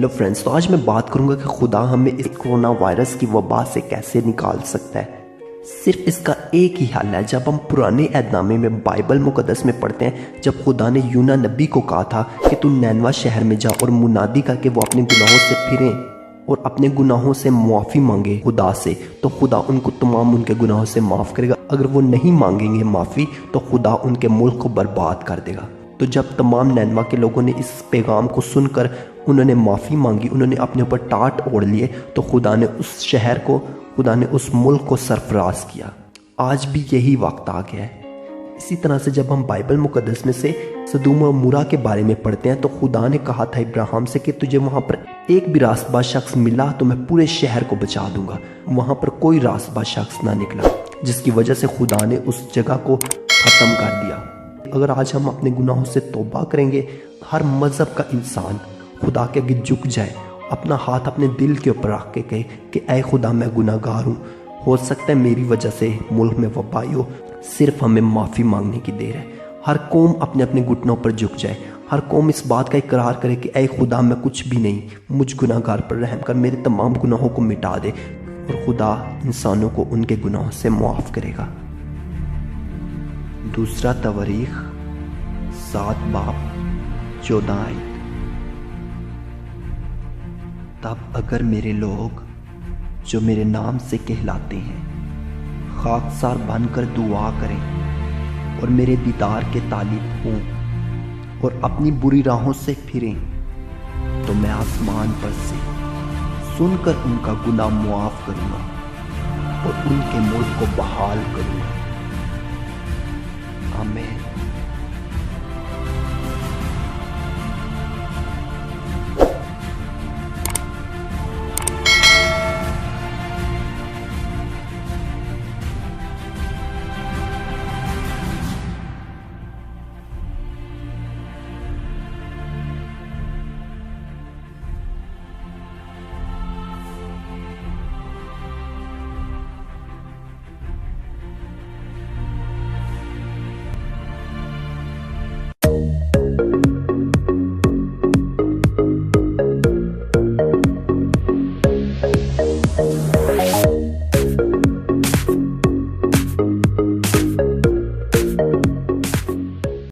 Hello friends, تو آج میں بات کروں گا کہ خدا ہمیں اس کورونا وائرس کی وبا سے کیسے نکال سکتا ہے۔ صرف اس کا ایک ہی حل ہے۔ جب ہم پرانے عہد نامے میں بائبل مقدس میں پڑھتے ہیں، جب خدا نے یونا نبی کو کہا تھا کہ تو نینوا شہر میں جا اور منادی کر کے وہ اپنے گناہوں سے پھریں اور اپنے گناہوں سے معافی مانگے خدا سے، تو خدا ان کو تمام ان کے گناہوں سے معاف کرے گا۔ اگر وہ نہیں مانگیں گے معافی تو خدا ان کے ملک کو برباد کر دے گا۔ تو جب تمام نینوا کے لوگوں نے اس پیغام کو سن کر انہوں نے معافی مانگی، انہوں نے اپنے اوپر ٹاٹ اوڑھ لیے، تو خدا نے اس شہر کو، خدا نے اس ملک کو سرفراز کیا۔ آج بھی یہی وقت آ گیا ہے۔ اسی طرح سے جب ہم بائبل مقدس میں سے سدوم و عمورہ کے بارے میں پڑھتے ہیں، تو خدا نے کہا تھا ابراہیم سے کہ تجھے وہاں پر ایک بھی راست باز شخص ملا تو میں پورے شہر کو بچا دوں گا۔ وہاں پر کوئی راست باز شخص نہ نکلا، جس کی وجہ سے خدا نے اس جگہ کو ختم کر دیا۔ اگر آج ہم اپنے گناہوں سے توبہ کریں گے، ہر مذہب کا انسان خدا کے آگے جھک جائے، اپنا ہاتھ اپنے دل کے اوپر رکھ کے کہے کہ اے خدا میں گناہ گار ہوں، ہو سکتا ہے میری وجہ سے ملک میں وبا ہو، صرف ہمیں معافی مانگنے کی دیر ہے۔ ہر قوم اپنے اپنے گھٹنوں پر جھک جائے، ہر قوم اس بات کا اقرار کرے کہ اے خدا میں کچھ بھی نہیں، مجھ گناہ گار پر رحم کر، میرے تمام گناہوں کو مٹا دے، اور خدا انسانوں کو ان کے گناہوں سے معاف کرے گا۔ دوسرا تواریخ 7 باب 14 آیت۔ تب اگر میرے لوگ جو میرے نام سے کہلاتے ہیں خاکسار بن کر دعا کریں اور میرے دیدار کے طالب ہوں اور اپنی بری راہوں سے پھریں، تو میں آسمان پر سے سن کر ان کا گناہ معاف کروں گا اور ان کے ملک کو بحال کروں گا۔ آمین۔